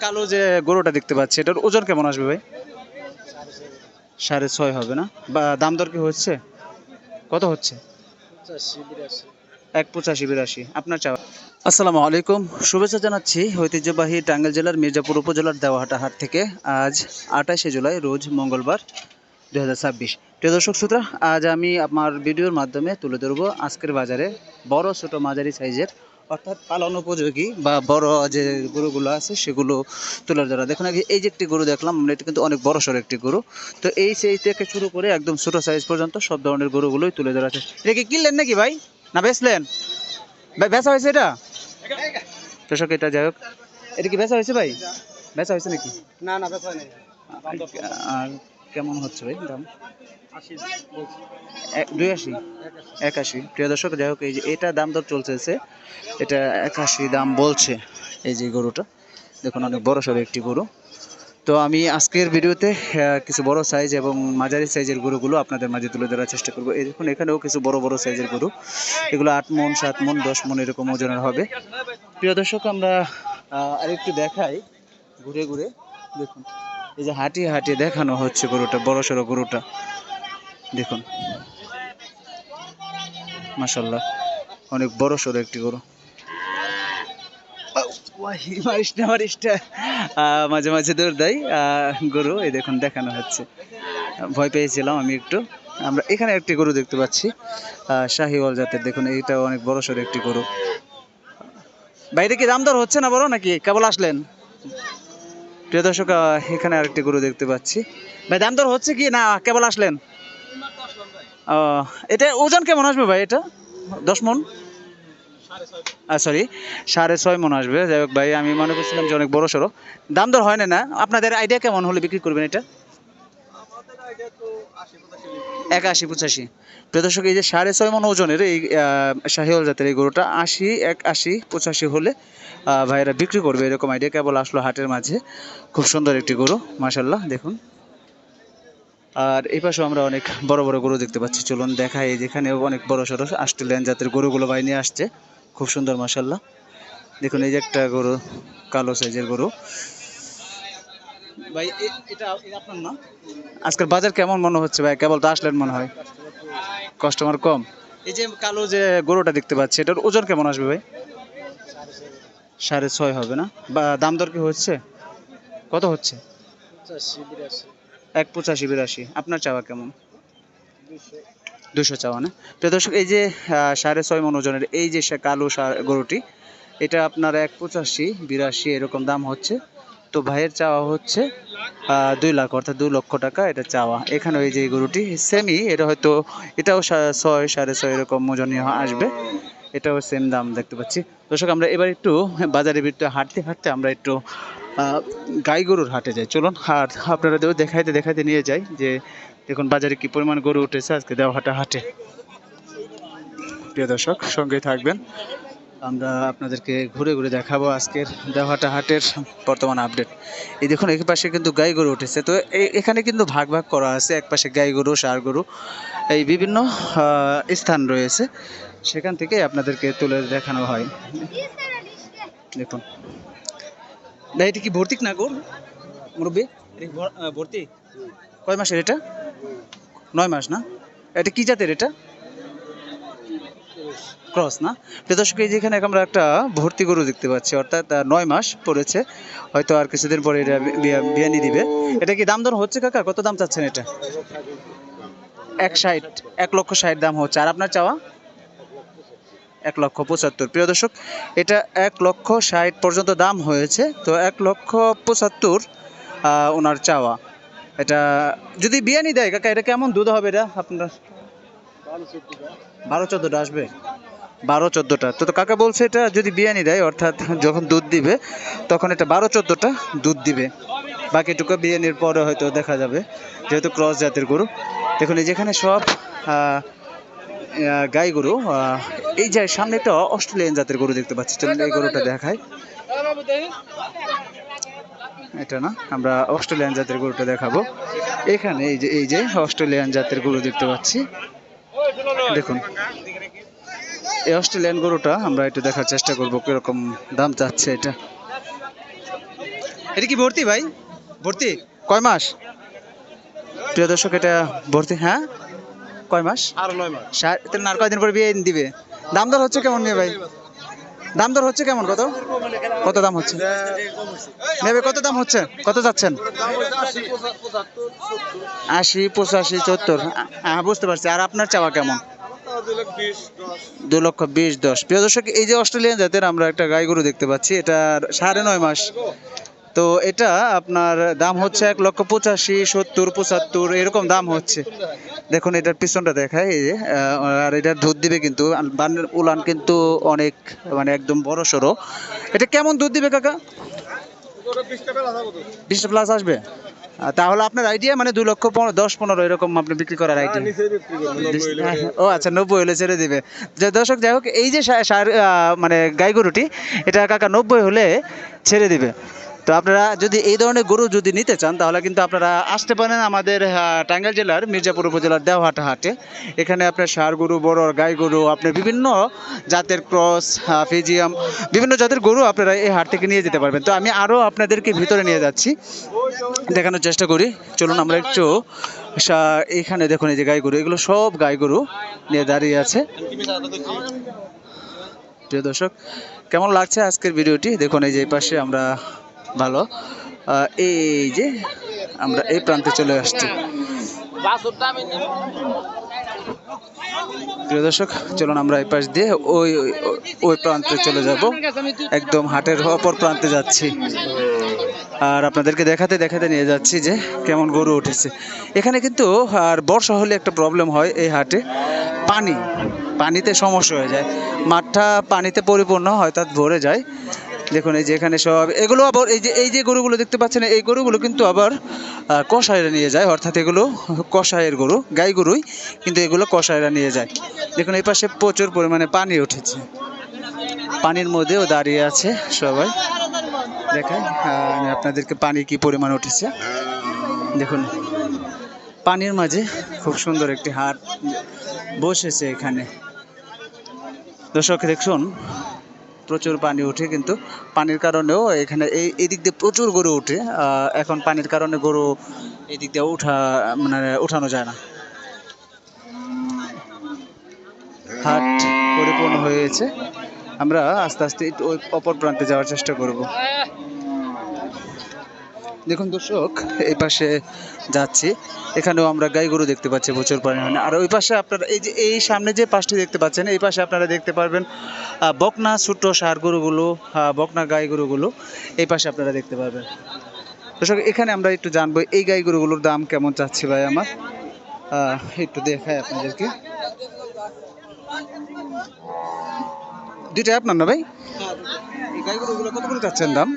কালো যে গরুটা দেখতে পাচ্ছি এটার ওজন কেমন আসবে ভাই? 6.5 হবে না? বা দাম দর কি হচ্ছে? কত হচ্ছে? 1.85-82 আপনার চাওয়া। আসসালামু আলাইকুম, শুভেচ্ছা জানাচ্ছি ঐতিহ্যবাহী টাঙ্গাইল জেলার মির্জাপুর উপজেলার দেওয়াহাটা হাট থেকে। আজ 28শে জুলাই, রোজ মঙ্গলবার, 2026। প্রিয় দর্শক শ্রোতা, আজ আমি আমার ভিডিওর মাধ্যমে তুলে ধরবো আজকের বাজারে বড় ছোট মাঝারি সাইজের, অর্থাৎ পালন উপযোগী বা বড় যে গরুগুলো আছে সেগুলো তুলে ধরা। দেখুন এই যে একটি গরু দেখলাম আমরা, এটা কিন্তু অনেক বড় সড়ো একটি গরু। তো এই সাইজ থেকে শুরু করে একদম ছোট সাইজ পর্যন্ত সব ধরনের গরুগুলোই তুলে ধরা আছে। এটা কি কিনলেন নাকি ভাই, না বেচলেন? বেচা হয়েছে এটা? দর্শক এটা যাই হোক, এটা কি বেচা হয়েছে ভাই? বেচা হয়েছে নাকি? না না বেচা নেই। আর কেমন হচ্ছে ভাই দাম? 82, 81। প্রিয় দর্শক যাই হোক, এই যে এটা দাম দর চলছে, এটা 81 দাম বলছে। এই যে গরুটা দেখুন, অনেক বড় সড়ো একটি গরু। তো আমি আজকের ভিডিওতে কিছু বড় সাইজ এবং মাঝারি সাইজের গরুগুলো আপনাদের মাঝে তুলে ধরার চেষ্টা করবো। এই দেখুন এখানেও কিছু বড় বড় সাইজের গরু, এগুলো 8 মণ, 7 মণ, 10 মণ এরকম ওজনের হবে। প্রিয় দর্শক, আমরা আরেকটু দেখাই ঘুরে ঘুরে। দেখুন এই যে হাঁটিয়ে হাঁটিয়ে দেখানো হচ্ছে গরুটা, বড় সড়ো গরুটা দেখুন, মাশাল্লাহ অনেক বড় সড়ো একটি গরু। মাঝে মাঝে দৌড় দেয় গরু, এই দেখুন দেখানো হচ্ছে। ভয় পেয়েছিলাম আমি একটু। আমরা এখানে একটি গরু দেখতে পাচ্ছি, শাহিওয়াল জাতের। দেখুন এইটাও অনেক বড় সড়ো একটি গরু। বাইরে কি দাম দর হচ্ছে না বড়, নাকি কেবল আসলেন? প্রিয় দর্শক, এখানে আরেকটি গরু দেখতে পাচ্ছি। ভাই দাম দর হচ্ছে কি না কেবল আসলেন? এটা ওজন কেমন আসবে ভাই? এটা 10 মণ, সরি 6.5 মণ আসবে। যাই হোক ভাই, আমি মনে করছিলাম যে অনেক বড় সড়ো। দাম দর হয় না? আপনাদের আইডিয়া কেমন হলে বিক্রি করবেন এটা? 81-85। প্রিয় দর্শক, এই যে 6.5 মণ ওজনের এই শাহিওয়াল জাতের এই গরুটা 81-85 হলে ভাইয়েরা বিক্রি করবে, এরকম আইডিয়া। কেবল আসলো হাটের মাঝে, খুব সুন্দর একটি গরু মাশাল্লাহ দেখুন। আর এই পাশেও আমরা অনেক বড় বড় গরু দেখতে পাচ্ছি, চলুন দেখাই। যেখানেও অনেক বড় সড়ো অস্ট্রেলিয়ান জাতের গরুগুলো ভাই নিয়ে আসছে, খুব সুন্দর মাশাল্লাহ দেখুন। এই যে একটা গরু, কালো সাইজের গরু। ভাই এটা আপনার না? আজকের বাজার কেমন মনে হচ্ছে ভাই? কেবল তো আসলেন মনে হয়, কাস্টমার কম। এই যে কালো যে গরুটা দেখতে পাচ্ছি এটার ওজন কেমন আসবে ভাই? 6.5 হবে না? বা দাম দর কি হচ্ছে? কত হচ্ছে? 1.85-82। আপনার চাওয়া কেমন? 200 চাওয়া না? প্রিয় দর্শক, এই যে 6.5 মণ ওজনের এই যে কালো গরুটি, এটা আপনার 1.85-82 এরকম দাম হচ্ছে। তো ভাইয়ের চাওয়া হচ্ছে 2 লাখ, অর্থাৎ 2 লক্ষ টাকা এটা চাওয়া। এখানে এই যে গরুটি সেমই, এটা হয়তো এটাও 6-6.5 এরকম ওজনই আসবে, এটাও সেম দাম দেখতে পাচ্ছি। দর্শক, আমরা এবার একটু বাজারের ভিতরে হাঁটতে হাঁটতে আমরা একটু গাই গরুর হাটে যাই, চলুন। হাট আপনারাদেরও দেখাইতে দেখাইতে নিয়ে যাই যে দেখুন বাজারে কি পরিমাণ গরু উঠেছে আজকে দেওহাটা হাটে। প্রিয় দর্শক, সঙ্গে থাকবেন, আমরা আপনাদেরকে ঘুরে ঘুরে দেখাবো আজকের দেওহাটা হাটের বর্তমান আপডেট। এই দেখুন এক পাশে কিন্তু গাই গরু উঠেছে। তো এখানে কিন্তু ভাগ ভাগ করা আছে, এক পাশে গাই গরু, ষাঁড় গরু, এই বিভিন্ন স্থান রয়েছে, সেখান থেকে আপনাদেরকে তুলে দেখানো হয়। দেখুন ভাই, এটা কি ভর্তি না গরু মুরব্বী? ভর্তি কয় মাসের এটা? 9 মাস না? এটা কি জাতের? এটা ক্রস না? প্রিয় দর্শক, এই যেখানে আমরা একটা ভর্তি গরু দেখতে পাচ্ছি, অর্থাৎ 9 মাস পড়েছে, হয়তো আর কিছুদিন পরে এটা বিয়ানি দিবে। এটা কি দাম দর হচ্ছে কাকা? কত দাম চাচ্ছেন এটা? 1.60 দাম হচ্ছে। আর আপনার চাওয়া? 1,75,000। প্রিয় দর্শক, এটা 1,60,000 পর্যন্ত দাম হয়েছে। তো 1,75,000 ওনার চাওয়া। এটা যদি বিয়ানি দেয় কাকা, এটা কেমন দুধ হবে এটা আপনার? 12-14টা আসবে। 12-14টা। তো কাকা বলছে এটা যদি বিয়ানি দেয়, অর্থাৎ যখন দুধ দিবে তখন এটা 12-14টা দুধ দিবে, বাকিটুকু বিয়ানির পরে হয়তো দেখা যাবে, যেহেতু ক্রস জাতের গরু। দেখুন এই যেখানে সব গাই গরু। এই যে সামনে একটা অস্ট্রেলিয়ান জাতের গরু দেখতে পাচ্ছি, চলুন এই গরুটা দেখাই। এটা না, আমরা অস্ট্রেলিয়ান জাতের গরুটা দেখাবো। এখানে এই যে অস্ট্রেলিয়ান জাতের গরু দেখতে পাচ্ছি, দেখুন এই অস্ট্রেলিয়ান গরুটা আমরা একটু দেখার চেষ্টা করবো কিরকম দাম চাচ্ছে এটা। এটা কি ভর্তি ভাই? ভর্তি কয় মাস? প্রিয় দর্শক এটা ভর্তি, হ্যাঁ কয় মাস? আর 9 মাস। তাহলে আর কয়দিন পরে বিয়ে দিবে? দাম দর হচ্ছে কেমন মেয়ে ভাই? দাম দর হচ্ছে কেমন? কত কত দাম হচ্ছে মেয়ে ভাই? কত দাম হচ্ছে? কত যাচ্ছেন? 80, 85, 70? হ্যাঁ বুঝতে পারছি। আর আপনার চাওয়া কেমন? 2,20,10। প্রিয় দর্শক এই যে অস্ট্রেলিয়ান জাতের আমরা একটা গাই গরু দেখতে পাচ্ছি, এটা 9.5 মাস। তো এটা আপনার দাম হচ্ছে 1,85,000, 70, 75 এরকম দাম হচ্ছে। দেখুন এটার পিছনটা দেখায় এই যে, আর এটার দুধ দিবে কিন্তু বানের উলান কিন্তু অনেক, মানে একদম বড় সড়ো। এটা কেমন দুধ দিবে কাকা? 20টা প্লাস আসবে? তাহলে আপনার আইডিয়া মানে 2,10,15 এরকম আপনি বিক্রি করার আইডিয়া? ও আচ্ছা, 90 হলে ছেড়ে দিবে। যে দর্শক যাই হোক, এই যে মানে গাই গরুটি, এটা কাকা 90 হলে ছেড়ে দিবে। তো আপনারা যদি এই ধরনের গরু যদি নিতে চান তাহলে কিন্তু আপনারা আসতে পারেন আমাদের টাঙ্গাইল জেলার মির্জাপুর উপজেলার দেওহাটা হাটে। এখানে আপনার ষাঁড় গরু, বড় গাই গরু, আপনার বিভিন্ন জাতের ক্রস, ফিজিয়াম, বিভিন্ন জাতের গরু আপনারা এই হাট থেকে নিয়ে যেতে পারবেন। তো আমি আরও আপনাদেরকে ভিতরে নিয়ে যাচ্ছি, দেখানোর চেষ্টা করি। চলুন আমরা একটু এইখানে দেখুন এই যে গাই গরু, এগুলো সব গাই গরু নিয়ে দাঁড়িয়ে আছে। প্রিয় দর্শক কেমন লাগছে আজকের ভিডিওটি? দেখুন এই যে এই পাশে আমরা ভালো, এই যে আমরা এই প্রান্তে চলে আসছি। প্রিয় দর্শক চলুন আমরা এই পাশ দিয়ে ওই ওই প্রান্তে চলে যাব, একদম হাটের অপর প্রান্তে যাচ্ছি। আর আপনাদেরকে দেখাতে দেখাতে নিয়ে যাচ্ছি যে কেমন গরু উঠেছে এখানে। কিন্তু আর বর্ষা হলে একটা প্রবলেম হয় এই হাটে, পানিতে সমস্যা হয়ে যায়, মাঠটা পানিতে পরিপূর্ণ হয়তো ভরে যায়। দেখুন এই যে এখানে সব এগুলো আবার এই যে গরুগুলো দেখতে পাচ্ছেন, এই গরুগুলো কিন্তু আবার কসাইরা নিয়ে যায়, অর্থাৎ এগুলো কসাইয়ের গরু, গাই গরুই কিন্তু এগুলো কসাইরা নিয়ে যায়। দেখুন এই পাশে প্রচুর পরিমাণে পানি উঠেছে, পানির মধ্যেও দাঁড়িয়ে আছে সবাই। দেখেন আমি আপনাদেরকে পানি কি পরিমাণ উঠেছে দেখুন। পানির মাঝে খুব সুন্দর একটি হাট বসেছে এখানে। দর্শক দেখুন প্রচুর পানি ওঠে, কিন্তু পানির কারণেও এখানে এই দিক দিয়ে প্রচুর গরু ওঠে। এখন পানির কারণে গরু এই দিক দিয়ে উঠানো যায় না। হাট পরিপূর্ণ হয়েছে, আমরা আস্তে আস্তে ওই অপর প্রান্তে যাওয়ার চেষ্টা করব। দেখুন দর্শক এই পাশে যাচ্ছি, এখানেও আমরা গাই গরু দেখতে পাচ্ছি প্রচুর পরিমাণে। আর ওই পাশে আপনারা এই যে এই সামনে যে পাশটি দেখতে পাচ্ছেন, এই পাশে আপনারা দেখতে পারবেন বকনা ছোট ষাঁড় গরুগুলো, বকনা গাই গরুগুলো এই পাশে আপনারা দেখতে পারবেন। দর্শক এখানে আমরা একটু জানবো এই গাই গরুগুলোর দাম কেমন চাচ্ছি ভাই আমার, একটু দেখাই আপনাদেরকে। দুইটা আপনার না ভাই? এই গাই গরুগুলো কত করে চাচ্ছেন দাম?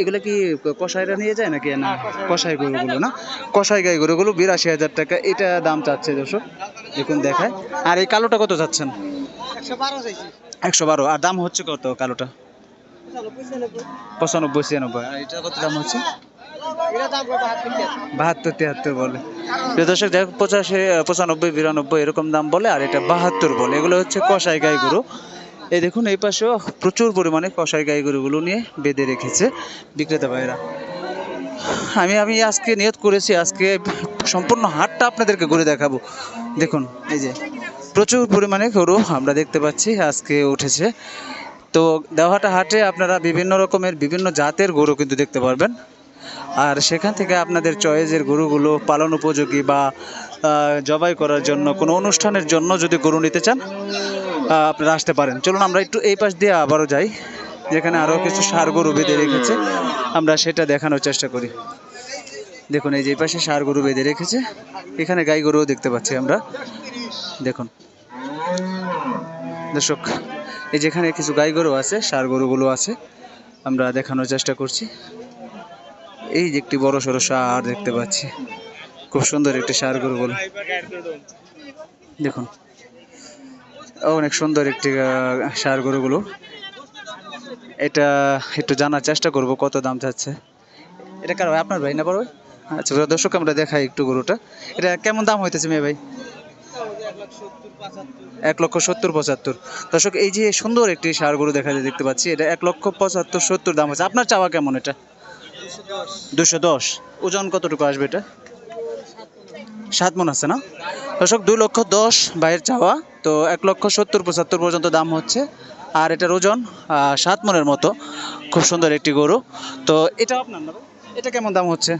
এগুলো কি কসাইরা নিয়ে যায় নাকি? না কসাই গরুগুলো না, কসাই গাই গরুগুলো 82,000 টাকা এটা দাম চাচ্ছে দর্শক। দেখুন দেখায়। আর এই কালোটা কত চাচ্ছেন? 112। আর দাম হচ্ছে কত কালোটা? 95, 96। আর এটা কত দাম হচ্ছে? 72, 73 বলে। দর্শক যাই হোক 85, 95, 92 এরকম দাম বলে, আর এটা 72 বলে। এগুলো হচ্ছে কসাই গাই গরু। এই দেখুন এই পাশেও প্রচুর পরিমাণে কসাই গাই গরুগুলো নিয়ে বেঁধে রেখেছে বিক্রেতা ভাইরা। আমি আজকে নিয়ত করেছি আজকে সম্পূর্ণ হাটটা আপনাদেরকে ঘুরে দেখাবো। দেখুন এই যে প্রচুর পরিমাণে গরু আমরা দেখতে পাচ্ছি আজকে উঠেছে। তো দেওহাটা হাটে আপনারা বিভিন্ন রকমের বিভিন্ন জাতের গরু কিন্তু দেখতে পারবেন, আর সেখান থেকে আপনাদের চয়েসের গরুগুলো পালন উপযোগী বা জবাই করার জন্য কোনো অনুষ্ঠানের জন্য যদি গরু নিতে চান আপনারা আসতে পারেন। চলুন আমরা একটু এই পাশ দিয়ে আবারও যাই, যেখানে আরও কিছু ষাঁড় গরু বেঁধে রেখেছে, আমরা সেটা দেখানোর চেষ্টা করি। দেখুন এই যে এই পাশে ষাঁড় গরু বেঁধে রেখেছে, এখানে গাই গরুও দেখতে পাচ্ছি আমরা। দেখুন দর্শক এই যেখানে কিছু গাই গরু আছে, ষাঁড় গরুগুলো আছে, আমরা দেখানোর চেষ্টা করছি। এই যে একটি বড় সড়ো ষাঁড় দেখতে পাচ্ছি, খুব সুন্দর একটি ষাঁড় গরুগুলো দেখুন, অনেক সুন্দর একটি ষাঁড় গরুগুলো। এটা একটু জানার চেষ্টা করব কত দাম চাচ্ছে। এটা কার ভাই? আপনার ভাই না বড় ভাই? আচ্ছা দর্শক আমরা দেখাই একটু গরুটা, এটা কেমন দাম হইতেছে মেয়ে ভাই? 1,70,75,000। দর্শক এই যে সুন্দর একটি ষাঁড় গরু দেখা যায়, দেখতে পাচ্ছি এটা 1,75,70,000 দাম হচ্ছে। আপনার চাওয়া কেমন এটা? 210। ওজন কতটুকু আসবে এটা? 7 মণ আছে না? দর্শক 2,10,00,000 বাইরের চাওয়া, তো 1,70,75,000 পর্যন্ত দাম হচ্ছে। আর এটার ওজন 7 মণের মতো। খুব সুন্দর একটি গরু। তো এটা আপনার না ভাই? এটা কেমন দাম হচ্ছে?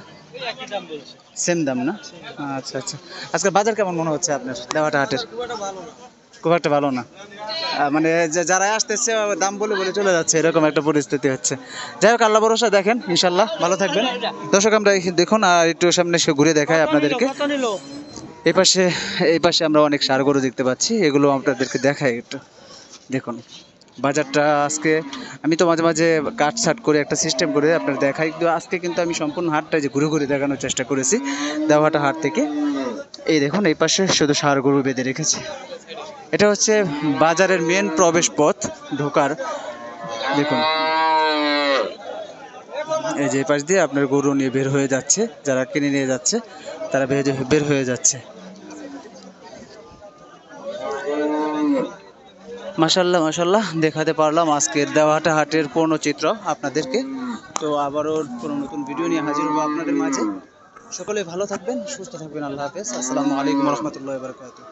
সেম দাম না? আচ্ছা আচ্ছা। আজকে বাজার কেমন মনে হচ্ছে আপনার দেওয়াটা হাটের? খুব একটা ভালো না। মানে যারা আসতেছে দাম বলে বলে চলে যাচ্ছে, এরকম একটা পরিস্থিতি হচ্ছে। যাই হোক, আল্লাহ ভরসা, দেখেন ইনশাল্লাহ ভালো থাকবেন। দর্শক আমরা দেখুন আর একটু সামনে সে ঘুরে দেখাই আপনাদেরকে। এই পাশে এই পাশে আমরা অনেক ষাঁড় গরু দেখতে পাচ্ছি, এগুলো আপনাদেরকে দেখাই একটু। দেখুন বাজারটা আজকে আমি তো মাঝে মাঝে কাট ছাট করে একটা সিস্টেম করে আপনার দেখাই, কিন্তু আজকে কিন্তু আমি সম্পূর্ণ হাটটা যে ঘুরে ঘুরে দেখানোর চেষ্টা করেছি দেওয়াটা হাট থেকে। এই দেখুন এই পাশে শুধু ষাঁড় গরু বেঁধে রেখেছে। এটা হচ্ছে বাজারের মেন প্রবেশ পথ ঢোকার। দেখুন এই যে পাশ দিয়ে আপনার গরু নিয়ে বের হয়ে যাচ্ছে, যারা কিনে নিয়ে যাচ্ছে তারা বের হয়ে যাচ্ছে। মাশাল্লাহ মাশাল্লাহ, দেখাতে পারলাম আজকের দেওয়াটা হাটের পূর্ণ চিত্র আপনাদেরকে। তো আবারও কোনো নতুন ভিডিও নিয়ে হাজির হবো আপনাদের মাঝে। সকলে ভালো থাকবেন, সুস্থ থাকবেন। আল্লাহ হাফেজ। আসসালামু আলাইকুম রহমতুল্লাহ বারকাতুহু।